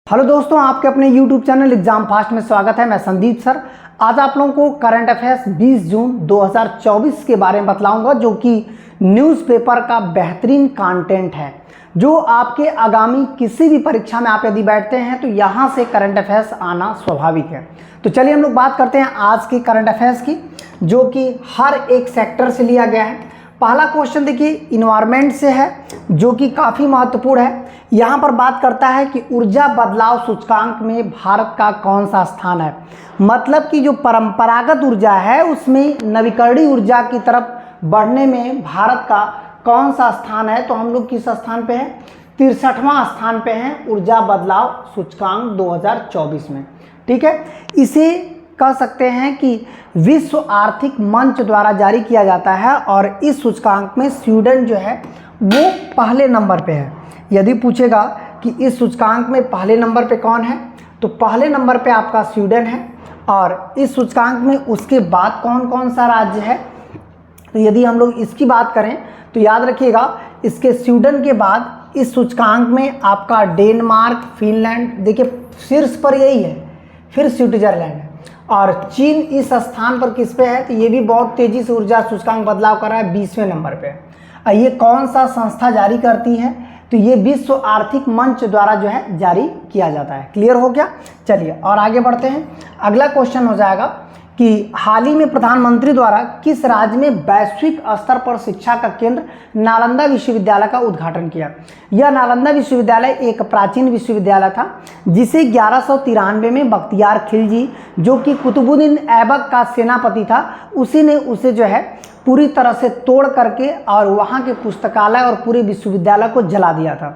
Hello दोस्तों, आपके अपने YouTube चैनल एग्जाम फास्ट में स्वागत है। मैं संदीप सर। आज आप लोगों को करंट अफेयर्स 20 जून 2024 के बारे में बतलाऊंगा, जो कि न्यूज़पेपर का बेहतरीन कंटेंट है, जो आपके आगामी किसी भी परीक्षा में आप यदि बैठते हैं तो यहाँ से करंट अफेयर्स आना स्वाभाविक है। तो चलिए हम लोग बात करते हैं आज के करंट अफेयर्स की, जो कि हर एक सेक्टर से लिया गया है। पहला क्वेश्चन देखिए इन्वायरमेंट से है, जो कि काफ़ी महत्वपूर्ण है। यहाँ पर बात करता है कि ऊर्जा बदलाव सूचकांक में भारत का कौन सा स्थान है। मतलब कि जो परंपरागत ऊर्जा है उसमें नवीकरणीय ऊर्जा की तरफ बढ़ने में भारत का कौन सा स्थान है। तो हम लोग किस स्थान पे हैं? 63वां स्थान पे हैं ऊर्जा बदलाव सूचकांक 2024 में। ठीक है, इसे कह सकते हैं कि विश्व आर्थिक मंच द्वारा जारी किया जाता है और इस सूचकांक में स्वीडन जो है वो पहले नंबर पे है। यदि पूछेगा कि इस सूचकांक में पहले नंबर पे कौन है, तो पहले नंबर पे आपका स्वीडन है। और इस सूचकांक में उसके बाद कौन कौन सा राज्य है, तो यदि हम लोग इसकी बात करें तो याद रखिएगा, इसके स्वीडन के बाद इस सूचकांक में आपका डेनमार्क, फिनलैंड, देखिए शीर्ष पर यही है, फिर स्विट्जरलैंड है और चीन इस स्थान पर किस पे है, तो ये भी बहुत तेज़ी से ऊर्जा सूचकांक बदलाव कर रहा है, 20वें नंबर पे है। ये कौन सा संस्था जारी करती है, तो ये विश्व आर्थिक मंच द्वारा जो है जारी किया जाता है। क्लियर हो गया? चलिए और आगे बढ़ते हैं। अगला क्वेश्चन हो जाएगा कि हाल ही में प्रधानमंत्री द्वारा किस राज्य में वैश्विक स्तर पर शिक्षा का केंद्र नालंदा विश्वविद्यालय का उद्घाटन किया। यह नालंदा विश्वविद्यालय एक प्राचीन विश्वविद्यालय था, जिसे 1193 में बख्तियार खिलजी, जो कि कुतुबुद्दीन ऐबक का सेनापति था, उसी ने उसे जो है पूरी तरह से तोड़ करके और वहाँ के पुस्तकालय और पूरे विश्वविद्यालय को जला दिया था।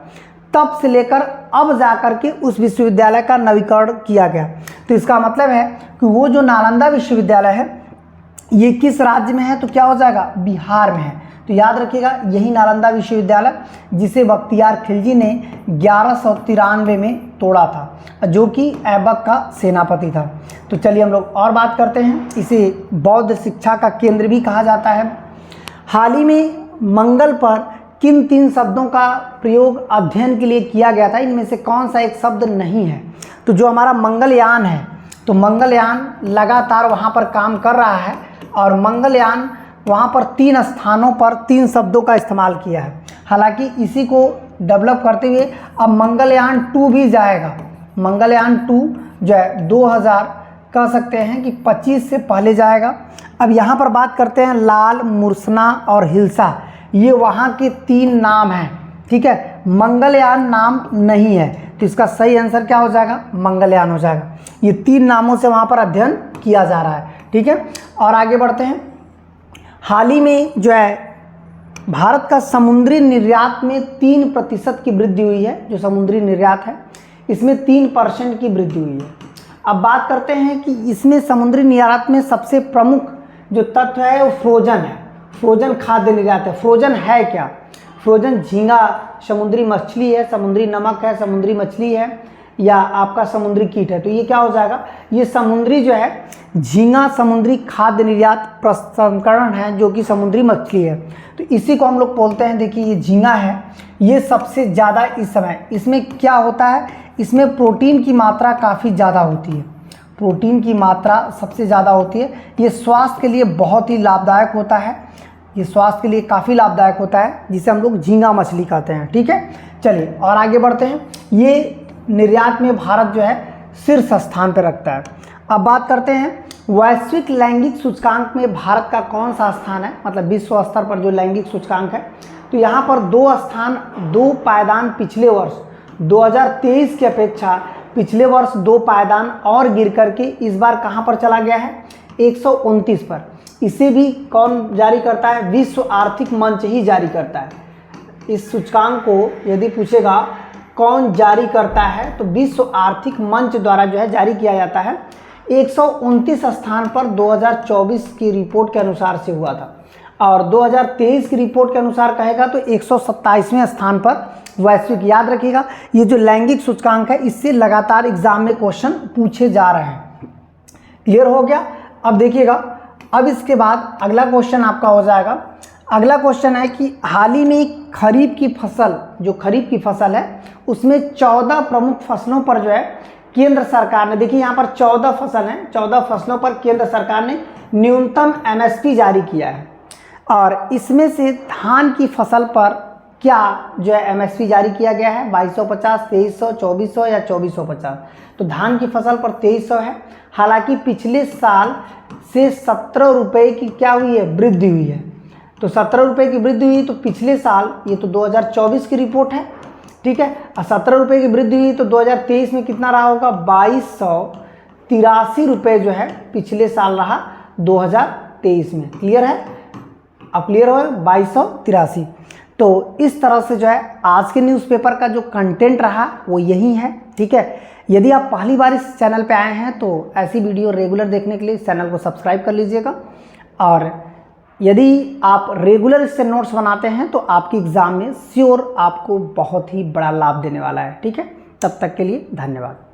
तब से लेकर अब जाकर के उस विश्वविद्यालय का नवीकरण किया गया। तो इसका मतलब है कि वो जो नालंदा विश्वविद्यालय है ये किस राज्य में है, तो क्या हो जाएगा? बिहार में है। तो याद रखिएगा यही नालंदा विश्वविद्यालय जिसे बख्तियार खिलजी ने 1193 में तोड़ा था, जो कि ऐबक का सेनापति था। तो चलिए हम लोग और बात करते हैं। इसे बौद्ध शिक्षा का केंद्र भी कहा जाता है। हाल ही में मंगल पर किन 3 शब्दों का प्रयोग अध्ययन के लिए किया गया था, इनमें से कौन सा एक शब्द नहीं है? तो जो हमारा मंगलयान है, तो मंगलयान लगातार वहाँ पर काम कर रहा है और मंगलयान वहाँ पर 3 स्थानों पर 3 शब्दों का इस्तेमाल किया है। हालांकि इसी को डेवलप करते हुए अब मंगलयान 2 भी जाएगा। मंगलयान 2 जो है 2000 कह सकते हैं कि 25 से पहले जाएगा। अब यहाँ पर बात करते हैं लाल, मुर्सना और हिल्सा, ये वहाँ के 3 नाम हैं। ठीक है, मंगलयान नाम नहीं है, तो इसका सही आंसर क्या हो जाएगा? मंगलयान हो जाएगा। ये 3 नामों से वहाँ पर अध्ययन किया जा रहा है। ठीक है, और आगे बढ़ते हैं। हाल ही में जो है भारत का समुद्री निर्यात में 3% की वृद्धि हुई है। जो समुद्री निर्यात है इसमें 3% की वृद्धि हुई है। अब बात करते हैं कि इसमें समुद्री निर्यात में सबसे प्रमुख जो तत्व है वो फ्रोजन है। फ्रोजन खाद्य निर्यात है। फ्रोजन है क्या? फ्रोजन झींगा समुद्री मछली है, समुद्री नमक है, समुद्री मछली है, या आपका समुद्री कीट है। तो ये क्या हो जाएगा? ये समुद्री जो है झींगा समुद्री खाद्य निर्यात प्रसंस्करण है, जो कि समुद्री मछली है। तो इसी को हम लोग बोलते हैं। देखिए ये झींगा है, ये सबसे ज़्यादा इस समय इसमें क्या होता है, इसमें प्रोटीन की मात्रा काफ़ी ज़्यादा होती है। प्रोटीन की मात्रा सबसे ज़्यादा होती है। ये स्वास्थ्य के लिए बहुत ही लाभदायक होता है। ये स्वास्थ्य के लिए काफ़ी लाभदायक होता है, जिसे हम लोग झींगा मछली कहते हैं। ठीक है, चलिए और आगे बढ़ते हैं। ये निर्यात में भारत जो है शीर्ष स्थान पर रखता है। अब बात करते हैं वैश्विक लैंगिक सूचकांक में भारत का कौन सा स्थान है, मतलब विश्व स्तर पर जो लैंगिक सूचकांक है। तो यहाँ पर 2 स्थान, 2 पायदान पिछले वर्ष 2023 की अपेक्षा पिछले वर्ष 2 पायदान और गिर करके इस बार कहाँ पर चला गया है? 129 पर। इसे भी कौन जारी करता है? विश्व आर्थिक मंच ही जारी करता है। इस सूचकांक को यदि पूछेगा कौन जारी करता है, तो विश्व आर्थिक मंच द्वारा जो है जारी किया जाता है। 129 स्थान पर 2024 की रिपोर्ट के अनुसार से हुआ था, और 2023 की रिपोर्ट के अनुसार कहेगा तो 127वें स्थान पर वैश्विक। याद रखिएगा ये जो लैंगिक सूचकांक है इससे लगातार एग्जाम में क्वेश्चन पूछे जा रहे हैं। क्लियर हो गया? अब देखिएगा, अब इसके बाद अगला क्वेश्चन आपका हो जाएगा। अगला क्वेश्चन है कि हाल ही में खरीफ की फसल, जो खरीफ की फसल है उसमें 14 प्रमुख फसलों पर जो है केंद्र सरकार ने, देखिए यहाँ पर 14 फसल हैं, 14 फसलों पर केंद्र सरकार ने न्यूनतम एमएसपी जारी किया है। और इसमें से धान की फसल पर क्या जो है एमएसपी जारी किया गया है, 2250, 2300, 2400 या 2450। तो धान की फसल पर 2300 है। हालांकि पिछले साल से 17 रुपये की क्या हुई है, वृद्धि हुई है। तो 17 रुपये की वृद्धि हुई, तो पिछले साल, ये तो 2024 की रिपोर्ट है, ठीक है, और 17 रुपये की वृद्धि हुई तो 2023 में कितना रहा होगा, 2283 रुपये जो है पिछले साल रहा 2023 में। क्लियर है, अब क्लियर हो, 2283। तो इस तरह से जो है आज के न्यूज़पेपर का जो कंटेंट रहा वो यही है, ठीक है। यदि आप पहली बार इस चैनल पे आए हैं तो ऐसी वीडियो रेगुलर देखने के लिए इस चैनल को सब्सक्राइब कर लीजिएगा। और यदि आप रेगुलर इससे नोट्स बनाते हैं तो आपकी एग्ज़ाम में श्योर आपको बहुत ही बड़ा लाभ देने वाला है, ठीक है। तब तक के लिए धन्यवाद।